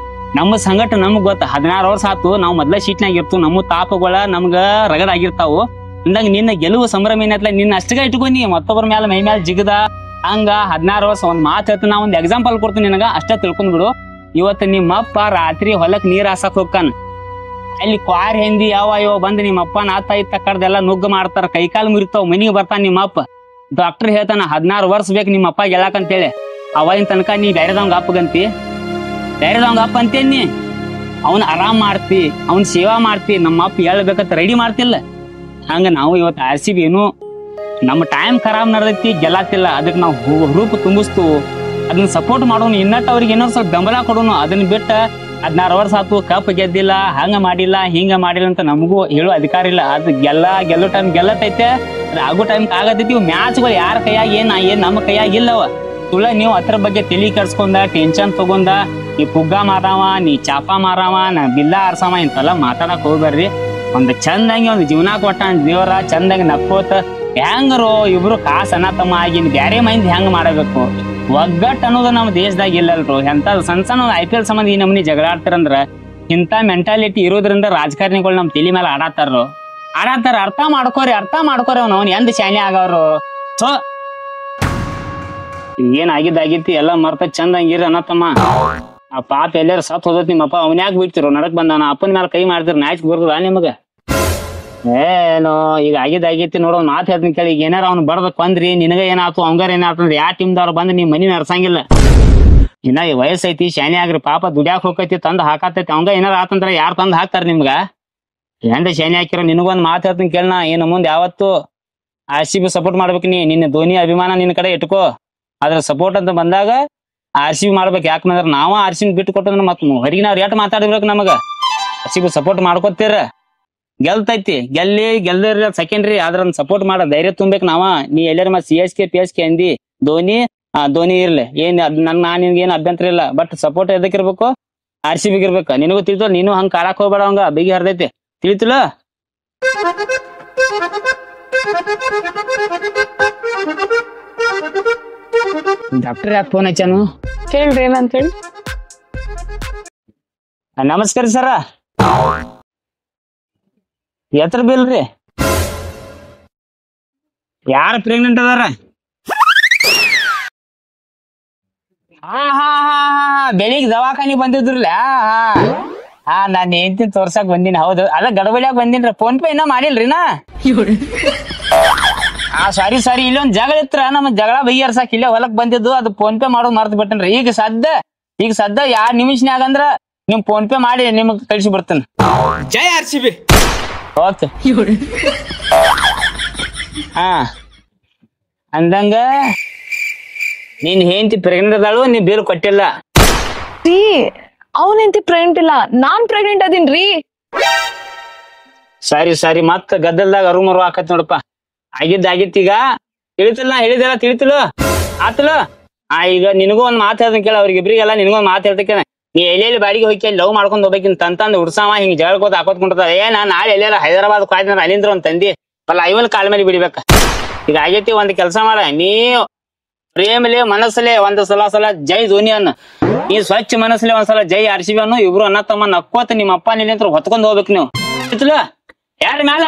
ನಮ್ಮ ಸಂಗಟ ನಮ್ಗ್ ಗೊತ್ತ. 16 ವರ್ಷ ಆತು ನಾವು ಮೊದ್ಲ ಶೀಟ್ನಾಗ ಇರ್ತು. ನಮ್ಮ ತಾಪಗಳ ನಮ್ಗ ರಗಡ್ ಆಗಿರ್ತಾವು. ಅಂದಾಗ ನಿನ್ನ ಗೆಲುವು ಸಂಭ್ರಮ ಏನತ್ಲ ನಿನ್ನ ಅಷ್ಟಗ ಇಟ್ಕೊಂಡಿ ಮತ್ತೊಬ್ಬರ ಮೇಲೆ ಮೈ ಮೇಲೆ ಜಿಗದ ಹಂಗ 16 ವರ್ಷ. ಒಂದ್ ಮಾತು ಹೇಳ್ತಾನ, ಒಂದ್ ಎಕ್ಸಾಂಪಲ್ ಕೊಡ್ತೀನಿ ನಿನಗ, ಅಷ್ಟ ತಿಳ್ಕೊಂಡ್ ಬಿಡು. ಇವತ್ತು ನಿಮ್ಮಪ್ಪ ರಾತ್ರಿ ಹೊಲಕ್ ನೀರ್ ಹಾಸಕ್ ಹೋಗ್ತಾನ. ಅಲ್ಲಿ ಕ್ವಾರ್ ಹೆಂದಿ ಯಾವ ಬಂದ್ ನಿಮ್ಮಪ್ಪ ನಾತ ಇತ್ತ ಕಡ್ದೆಲ್ಲ ನುಗ್ಗ ಮಾಡ್ತಾರ, ಕೈಕಾಲು ಮುರಿತಾವ್. ಮನಿಗೆ ಬರ್ತಾನ ನಿಮ್ಮಪ್ಪ. ಡಾಕ್ಟರ್ ಹೇಳ್ತಾನ 16 ವರ್ಷ ಬೇಕು ನಿಮ್ಮಪ್ಪ ಗೆಳಕಂತೇಳಿ. ಅವಾಗಿನ ತನಕ ನೀ ಬೇರೆದವಂಗ ಅಪ್ಪಗಂತಿ, ಬೇರೆದವಂಗ ಅಪ್ಪ ಅಂತೇನಿ. ಅವ್ನ ಆರಾಮ್ ಮಾಡ್ತಿ, ಅವ್ನ ಸೇವಾ ಮಾಡ್ತಿ. ನಮ್ಮ ಅಪ್ಪ ಹೇಳ್ಬೇಕಂತ ರೆಡಿ ಮಾಡ್ತಿಲ್ಲ. ಹಂಗ ನಾವು ಇವತ್ತು RCB ಏನು ನಮ್ಮ ಟೈಮ್ ಖರಾಬ್ ನಡೆದೈತಿ, ಗೆಲ್ಲತ್ತಿಲ್ಲ. ಅದಕ್ಕೆ ನಾವು ರೂಪ ತುಂಬಿಸ್ತು. ಅದನ್ನ ಸಪೋರ್ಟ್ ಮಾಡೋನು, ಇನ್ನಟ್ಟು ಅವ್ರಿಗೆ ಏನೋ ಸ್ವಲ್ಪ ಬೆಂಬಲ ಕೊಡೋನು. ಅದನ್ನ ಬಿಟ್ಟ 16 ವರ್ಷ ಆತು ಕಪ್ ಗೆದ್ದಿಲ್ಲ, ಹಂಗ ಮಾಡಿಲ್ಲ ಹಿಂಗ ಮಾಡಿಲ್ಲ ಅಂತ ನಮಗೂ ಹೇಳೋ ಅಧಿಕಾರ ಇಲ್ಲ. ಅದು ಗೆಲ್ಲೋ ಟೈಮ್ ಗೆಲ್ಲತೈತೆ, ಅದು ಆಗೋ ಟೈಮ್ ಆಗತೈತಿ. ಮ್ಯಾಚ್ಗಳು ಯಾರ ಕೈಯಾಗ ಏನ್ ನಮ್ಮ ಕೈಯಾಗ ಇಲ್ಲವ. ತುಳ ನೀವು ಅದ್ರ ಬಗ್ಗೆ ತಲಿ ಕೆಡ್ಸ್ಕೊಂಡ ಟೆನ್ಷನ್ ತಗೊಂಡ ನೀ ಪುಗ್ಗ ಮಾರವ, ನೀ ಚಾಪ ಮಾರವ, ನಾ ಬಿಲ್ಲ ಆರ್ಸವ ಇಂತೆಲ್ಲ ಮಾತಾಡಕ್ ಹೋಗ್ಬೇಡ್ರಿ. ಒಂದ್ ಚಂದಂಗಿ ಒಂದ್ ಜೀವನ ಕೊಟ್ಟ ದೇವ್ರ, ಚಂದಾಗಿ ನಕ್ಕೋತ ಹೆಂಗರು ಇಬ್ರು ಕಾಸ್ ಅನಾತಮ್ಮ ಆಗಿ ಬ್ಯಾರೆ ಮೈಂದ್ ಹೆಂಗ್ ಮಾಡಬೇಕು. ಒಗ್ಗಟ್ಟು ಅನ್ನೋದು ನಮ್ಮ ದೇಶದಾಗ ಇಲ್ಲಲ್ರು. ಎಂತ ಸಣ್ಣ IPL ಸಂಬಂಧ ಈ ನಮ್ನಿ ಜಗಳಾಡ್ತಾರಂದ್ರ ಇಂಥ ಮೆಂಟಾಲಿಟಿ ಇರೋದ್ರಿಂದ ರಾಜಕಾರಣಿಗಳು ನಮ್ ತಲಿ ಮೇಲೆ ಆಡಾತಾರ. ಅರ್ಥ ಮಾಡ್ಕೋರಿ ಅವ್ನು ಎಂದ್ ಶಾನೆ ಆಗವ್ರು. ಸೊ ಏನ್ ಆಗಿದ್ದಾಗಿತಿ ಎಲ್ಲ ಮರ್ತ ಚಂದಂಗಿರಿ ಅನ್ನತ್ತಮ್ಮ. ಆ ಪಾಪ ಎಲ್ಲಾರು ಸತ್ ಹೋದತ್ ನಿಮ್ಮಪ್ಪ, ಅವ್ನ್ಯಾಕ್ ಬಿಡ್ತಿರೋ ನಡಕ್ ಬಂದಾನ. ಅಪ್ಪನ ಮೇಲೆ ಕೈ ಮಾಡ್ತಿರ ನಾಚ್ ಬರ್ತದ ನಿಮಗ? ಏನೋ ಈಗ ಆಗಿದ್ದಾಗೈತಿ ನೋಡೋ ಮಾತು ಹೇಳ್ತೀನಿ ಕೇಳಿ. ಈಗ ಏನಾರ ಅವ್ನು ಬಡ್ದಕ್ ಬಂದ್ರಿ ನಿನಗ ಏನಾಯ್ತು ಅವಂಗಾರ ಏನಾಯ್ತು ಅಂದ್ರೆ ಯಾವ ಟೀಮ್ದವ್ರು ಬಂದ್ ನಿಮ್ ಮನಿ ನಡ್ಸಂಗಿಲ್ಲ. ಇನ್ನ ಈ ವಯಸ್ಸೈತಿ, ಶಾನೆ ಆಗ್ರಿ. ಪಾಪ ದುಡ್ಯಾಕ್ ಹೋಗೈತಿ, ತಂದ್ ಹಾಕತೈತಿ. ಅವಂಗ ಏನಾರ ಆತಂದ್ರ ಯಾರು ತಂದ್ ಹಾಕ್ತಾರ ನಿಮ್ಗ? ಎಂದ ಶಾನೆ ಹಾಕಿರೋ. ನಿನಗೊಂದ್ ಮಾತು ಹೇಳ್ತೀನಿ ಕೇಳಣ, ಇನ್ನು ಮುಂದ್ ಯಾವತ್ತು RCB ಸಪೋರ್ಟ್ ಮಾಡ್ಬೇಕು. ನಿನ್ನ ಧೋನಿ ಅಭಿಮಾನ ನಿನ್ ಕಡೆ ಇಟ್ಕೋ. ಅದ್ರ ಸಪೋರ್ಟ್ ಅಂತ ಬಂದಾಗ RCB ಮಾಡ್ಬೇಕು. ಯಾಕಂದ್ರ ನಾವ RCB ಬಿಟ್ಟು ಕೊಟ್ಟಂದ್ರ ಮತ್ ಹೊರಗಿನ ಅವ್ರು ಎಟ್ ಮಾತಾಡ್ಬೇಕು ನಮಗ. RCB ಸಪೋರ್ಟ್ ಮಾಡ್ಕೊತೀರ, ಗೆಲ್ತೈತಿ. ಗೆಲ್ದಿರ ಸೆಕೆಂಡ್ರಿ, ಆದ್ರ ಸಪೋರ್ಟ್ ಮಾಡ ಧೈರ್ಯ ತುಂಬೇಕು ನಾವ. ನೀ ಎಲ್ಲಾರ ಮತ್ CSK ಅಂದಿ, ಧೋನಿ ಇರ್ಲಿ, ನಾನ್ ನಿನ್ಗೆ ಏನ್ ಅಭ್ಯಂತರ ಇಲ್ಲ. But support ಎದಕ್ಕಿರ್ಬೇಕು? RCB ಇರ್ಬೇಕು. ನಿನಗೂ ತಿಳಿತು, ನೀನು ಹಂಗ ಕಾಳಾಕ್ ಹೋಗ್ಬೇಡ. ಅವಂಗ ಬಿಗಿ ಹರ್ದೈತಿ, ತಿಳಿತಿಲ್ಲ? ಡಾಕ್ಟರ್ ಯಾಕೆ ಫೋನ್ ಹಚ್ಚಾನು? ಕೇಳ್ರಿ ಏನಂತೇಳಿ. ನಮಸ್ಕಾರ ಸರ. ಎತ್ರ ಬಿಲ್ರಿ? ಯಾರ ಪ್ರೆಗ್ನೆಂಟ್ ಅದಾರ? ಹಾ ಹಾ ಹಾ ಹಾ ಬೆಳಿಗ್ಗೆ ದವಾಖಾನಿ ಬಂದಿದ್ರಲ್ಲ. ಹಾ ನಾನ್ ಹೆಂಡತಿ ತೋರ್ಸಕ್ ಬಂದಿನಿ. ಹೌದು ಅದ ಗಡಬಡಿಯಾಗ ಬಂದಿನ್ರಿ. ಫೋನ್ ಪೇ ಇನ್ನ ಮಾಡಿಲ್ರಿ ನಾ. ಸಾರಿ ಇಲ್ಲೊಂದ್ ಜಗಳ ಇತ್ರ ನಮ್ಮ ಜಗಳ ಬಗೆಹರ್ಸಾಕ್ ಇಲ್ಲೇ ಹೊಲಕ್ ಬಂದಿದ್ದು. ಅದು ಫೋನ್ ಪೇ ಮಾಡೋದು ಮರ್ತ್ ಬಿಟ್ಟನ್ರಿ. ಈಗ ಸದ್ದ 2 ನಿಮಿಷನ್ಯಾಗ ಅಂದ್ರ ನಿಮ್ ಫೋನ್ ಪೇ ಮಾಡಿ ನಿಮಗ್ ಕಳ್ಸಿ ಬಿಡ್ತೇನೆ. ಜೈ RCB. ಓಕೆ. ಹಾ ಅಂದಂಗ ನೀನ್ ಹೆಂಡತಿ ಪ್ರೆಗ್ನೆಂಟ್ ಅದಾಳು, ನೀ ಬಿಲ್ ಕೊಟ್ಟಿಲ್ಲ. ರೀ ಅವನೆಂತಿ ಪ್ರೆಗ್ನೆಂಟ್ ಇಲ್ಲ, ನಾನ್ ಪ್ರೆಗ್ನೆಂಟ್ ಅದೀನ್ರಿ. ಸಾರಿ ಮತ್ತ ಗದ್ದಲ್ದಾಗ ಅರುಮರು ಆಕತ್ ನೋಡಪ್ಪ. ಆಗಿತ್ತು ಈಗ ತಿಳಿತಿಲ್ಲ. ನಾ ಹೇಳಿದೆಲ್ಲ ತಿಳಿತಿಲ್ಲ ಆತಲ್ಲ. ಈಗ ನಿನಗೂ ಒಂದ್ ಮಾತು ಹೇಳ್ದಂಗ ಕೇಳ. ಅವ್ರಿಗಿಬ್ರಿಗೆಲ್ಲ ನಿನಗೂ ಒಂದ್ ಮಾತು ಹೇಳ್ತೇನೆ. ನೀ ಎಲ್ಲೆಲ್ಲಿ ಬಾಡಿಗೆ ಹೋಗಿ ಲವ್ ಮಾಡ್ಕೊಂಡ್ ಹೋಗ್ಬೇಕಿನ್ ತಂತಂದ್ ಉಡ್ಸಾವ ಹಿಂಗ್ ಜಗಳಕೋತ ಹಾಕೋತ್ಕೊಂಡಿರ್ತಾವ. ನಾ ನಾಳೆ ಎಲ್ಲಾರ ಹೈದರಾಬಾದ್ ಕಾಯ್ದ್ರ ಅಲ್ಲಿಂದ್ರ ಒಂದ್ ತಂದಿ ಅಲ್ಲ ಐವಲ್ ಕಾಲ ಮೇಲೆ ಬಿಡಿಬೇಕ. ಈಗ ಆಗೈತಿ, ಒಂದ್ ಕೆಲಸ ಮಾಡ. ನೀ ಪ್ರೇಮಲೆ ಮನಸ್ಸಲೆ ಒಂದ್ ಸಲ ಜೈ ಧೋನಿ ಅನ್ನ, ನೀ ಸ್ವಚ್ಛ ಮನಸ್ಸಲೆ ಒಂದ್ಸಲ ಜೈ RCB ಅನ್ನು. ಇಬ್ರು ಅಣ್ಣ ತಮ್ಮ ನಕ್ಕೋತ ನಿಮ್ಮ ಅಪ್ಪ ನಿಲ್ಲಿಂತ್ರ ಹೊತ್ಕೊಂಡ್ ಹೋಗ್ಬೇಕು ನೀವು. ಯಾರ ಮ್ಯಾಲ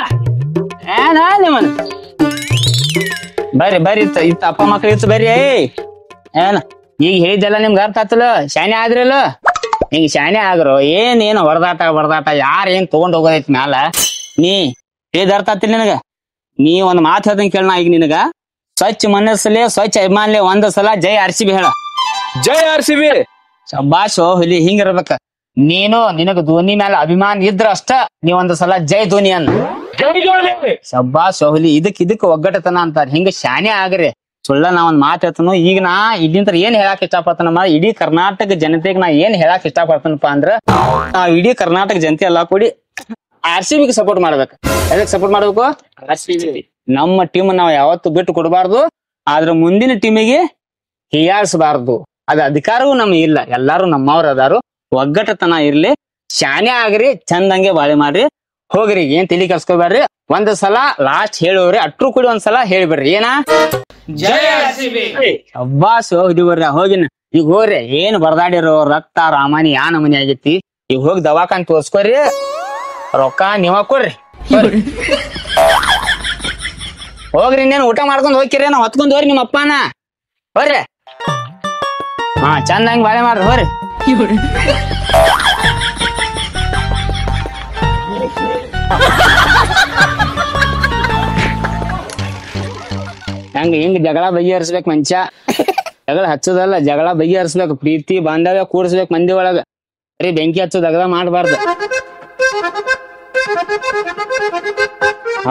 ಏನ ನಿಮ್ಮನ್ ಬರ್ರಿ ಇತ್ತ ಅಪ್ಪ ಮಕ್ಳು ಇತ್ತು ಬರ್ರಿ. ಏನ ಈಗ ಹೇಳಿದ್ದೆಲ್ಲ ನಿಮ್ಗೆ ಅರ್ಥ ಆತಲ್ಲ? ಶಾನೆ ಆದ್ರಲ್ಲ? ಹಿಂಗ ಶಾನೆ ಆಗ್ರು ಏನ್ ಹೊಡೆದಾಟ ಯಾರ ಏನ್ ತಗೊಂಡ್ ಹೋಗೋದೈತಿ ಮ್ಯಾಲ. ನೀ ಹೇಳಿದ ಅರ್ಥ ಆತಿಲ್ಲ ನಿನಗ? ನೀ ಒಂದ್ ಮಾತು ಹೇಳ್ದಂಗ ಕೇಳ. ಈಗ ನಿನಗ ಸ್ವಚ್ಛ ಮನಸ್ಸಲೆ ಸ್ವಚ್ಛ ಅಭಿಮಾನ್ಲೆ ಒಂದ್ ಸಲ ಜೈ RCB ಹೇಳ. ಜೈ RCB. ಶಬ್ಬಾಶೋ ಹುಲಿ ಹಿಂಗಿರ್ಬೇಕ. ನೀನು ನಿನಗ ಧೋನಿ ಮ್ಯಾಲ ಅಭಿಮಾನ ಇದ್ರ ಅಷ್ಟ ನೀ ಒಂದ್ ಸಲ ಜೈ ಧೋನಿ ಅನ್ನ. ಶಬ್ಬಾಶೋ ಹುಲಿ. ಇದಕ್ ಒಗ್ಗಟ್ಟತನ ಅಂತಾರ. ಹಿಂಗ ಶಾನೆ ಆಗ್ರಿ. ಸುಳ್ಳ ನಾ ಒಂದ್ ಮಾತು ಹೇಳ್ತಾನು. ಈಗ ನಾ ಇಲ್ಲಿಂತ್ರ ಏನ್ ಹೇಳಾಕ್ ಇಷ್ಟಪಡ್ತಾನಮ್ಮ, ಇಡೀ ಕರ್ನಾಟಕ ಜನತೆಗೆ ನಾ ಏನ್ ಹೇಳಾಕ್ ಇಷ್ಟಪಡ್ತಾನಪ್ಪ ಅಂದ್ರ, ನಾವ್ ಇಡೀ ಕರ್ನಾಟಕ ಜನತೆ ಎಲ್ಲಾ ಕೂಡಿ RCB ಗೆ ಸಪೋರ್ಟ್ ಮಾಡ್ಬೇಕು. ಎದಕ್ ಸಪೋರ್ಟ್ ಮಾಡ್ಬೇಕು? RCB. ನಮ್ಮ ಟೀಮ್ ನಾವ್ ಯಾವತ್ತು ಬಿಟ್ಟು ಕೊಡಬಾರ್ದು. ಆದ್ರ ಮುಂದಿನ ಟೀಮಿಗೆ ಹೀಯಾಳಿಸಬಾರ್ದು. ಅದ ಅಧಿಕಾರವೂ ನಮ್ಗೆ ಇಲ್ಲ. ಎಲ್ಲಾರು ನಮ್ಮವ್ರ ಅದಾರು. ಒಗ್ಗಟ್ಟತನ ಇರ್ಲಿ, ಶಾನೆ ಆಗ್ರಿ, ಚಂದಂಗೆ ಬಾಳೆ ಮಾಡ್ರಿ. ಹೋಗ್ರಿ, ಏನ್ ತಲಿ ಕರ್ಸ್ಕೊಬ್ಯಾಡ್ರಿ. ಒಂದ್ ಸಲ ಲಾಸ್ಟ್ ಹೇಳೋರಿ ಅಟ್ರು ಕೂಡಿ ಒಂದ್ಸಲ ಹೇಳ್ಬಿಡ್ರಿ. ಏನ ಜೈ RCB. ಅಬ್ಬಾಸ್ ಹೋಗಿ ಬರ್ರಿ. ಹೋಗಿನ ಈಗ ಹೋಗ್ರಿ. ಏನ್ ಬರ್ದಾಡಿರೋ ರಕ್ತ ರಾಮಾನಿ ಯಾ ನಮನಿ ಆಗೈತಿ. ಈಗ ಹೋಗಿ ದವಾಖಾನೆ ತೋರ್ಸ್ಕೊರಿ. ರೊಕ್ಕ ನೀವ ಕೊಡ್ರಿ. ಹೋಗ್ರಿ. ಇನ್ನೇನ್ ಊಟ ಮಾಡ್ಕೊಂಡ್ ಹೋಗ್ಕಿರಿ? ನಾ ಹೊತ್ಕೊಂಡ್ ಹೋಗ್ರಿ ನಿಮ್ಮ ಅಪ್ಪನ. ಹೋಗ್ರಿ. ಹಾ ಚಂದಂಗ್ ಬಾಳೆ ಮಾಡ್ರಿ. ಹೋಗ್ರಿ. ಹಿಂಗ್ ಜಗಳ ಬಗೆಹರಿಸ್ಬೇಕು ಮನುಷ್ಯ. ಜಗಳ ಹಚ್ಚೋದಲ್ಲ, ಜಗಳ ಬಗೆಹರಿಸ್ಬೇಕು. ಪ್ರೀತಿ ಬಾಂಧವ್ಯ ಕೂಡಿಸ್ಬೇಕು ಮಂದಿ ಒಳಗ. ಬರೀ ಬೆಂಕಿ ಹಚ್ಚೋದ್ ಅಗದ ಮಾಡ್ಬಾರ್ದು.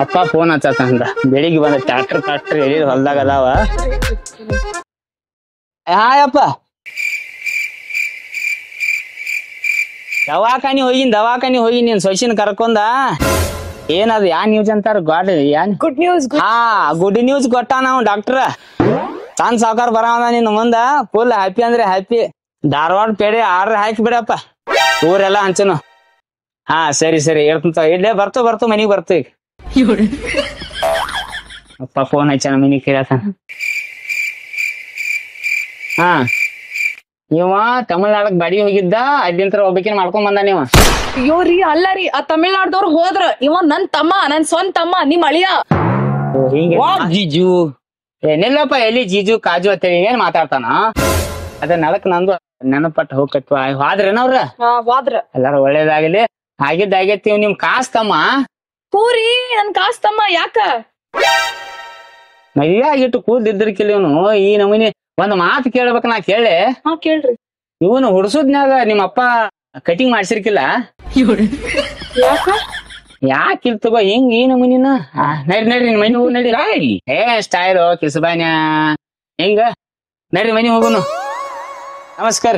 ಅಪ್ಪ ಫೋನ್ ಹಚ್ಚಂದ. ಬೆಳಿಗ್ಗೆ ಬಂದ ಟ್ರಾಕ್ಟರ್ ಎಲ್ಲಿ ಹೊಲ್ದಾಗ ಅದಾವ. ಹಾಯಪ್ಪ ದವಾಖಾನಿ ಹೋಗಿ ನೀನ್ ಸೊಸಿನ ಕರ್ಕೊಂಡ. ಏನದು ಯಾ ನ್ಯೂಸ್ ಅಂತಾರ? Good news. ಹಾ ಗುಡ್ ನ್ಯೂಸ್ ಕೊಟ್ಟ ನಾವು ಡಾಕ್ಟರ್. ಸಣ್ಣ ಸಾವುಕಾರ ಬರವನ ನಿನ್ ಮುಂದ. ಫುಲ್ ಹ್ಯಾಪಿ ಅಂದ್ರೆ ಹ್ಯಾಪಿ. ಧಾರವಾಡ ಪೇಡೆ ಆರ್ಡರ್ ಹಾಕಿ ಬಿಡಪ್ಪ. ಊರೆಲ್ಲ ಹಂಚನು. ಹಾ ಸರಿ ಹೇಳ್ತಂತ. ಇಲ್ಲೇ ಬರ್ತು ಮನಿಗ್ ಬರ್ತು. ಈಗ ಅಪ್ಪ ಫೋನ್ ಹಚ್ಚನ ಮನಿಗ್ ಕೇಳತಾನ. ಹಾ ಇವ ತಮಿಳ್ನಾಡಕ್ ಬಾಡಿಗೆ ಹೋಗಿದ್ದ. ಅಲ್ಲಿಂತ್ರ ಒಬ್ಬಕಿನ ಮಾಡ್ಕೊಂಡ್ ಬಂದ ನೀವ. ಅಯ್ಯೋ ರೀ ಅಲ್ಲ ರೀ, ಆ ತಮಿಳ್ನಾಡ್ದವ್ರು ಹೋದ್ರ. ಇವ ನನ್ ತಮ್ಮ, ನನ್ ಸ್ವಂತ ತಮ್ಮ, ನಿಮ್ ಅಳಿಯ. ಜೀಜು ಏನಿಲ್ಲಪ್ಪ. ಎಲ್ಲಿ ಜೀಜು ಕಾಜು ಅಂತೇಳಿ ಏನ್ ಮಾತಾಡ್ತಾನ? ಅದ ನಳಕ್ ನಂದು ನೆನಪಟ್ಟ ಹೋಗತ್ವ. ಹೋದ್ರೇನ ಅವ್ರ? ಹೋದ್ರ. ಎಲ್ಲಾರು ಒಳ್ಳೇದಾಗಲಿ. ಆಗಿದ್ದಾಗೈತಿ. ನಿಮ್ ಕಾಸ್ ತಮ್ಮ ಪೂರಿ ನನ್ ಕಾಸ್ ತಮ್ಮ. ಯಾಕ ಮದ್ವೆ ಆಗಿಟ್ಟು ಕೂದಿದ್ರಕಿಲ್ಲ ಇವನು. ಈ ನಮೂನಿ ಒಂದ್ ಮಾತು ಕೇಳ್ಬೇಕ. ನಾ ಕೇಳಿ. ಹಾ ಕೇಳ್ರಿ. ಇವನು ಹುಡ್ಸುದ್ನ್ಯಾಗ ನಿಮ್ಮ ಅಪ್ಪ ಕಟಿಂಗ್ ಮಾಡ್ಸಿರ್ಕಿಲ್ಲ? ಯಾಕಿಲ್ ತಗೋ ಹಿಂಗ್ ಈ ನಮೂನಿನ. ನಡ್ರಿ ಮನಿ ಹೋಗು. ನಡಿ ಏ ಸ್ಟೈಲು ಕಿಸಬಾನ್ಯ ಹಿಂಗ. ನಡ್ರಿ ಮನಿ ಹೋಗುನು. ನಮಸ್ಕಾರ.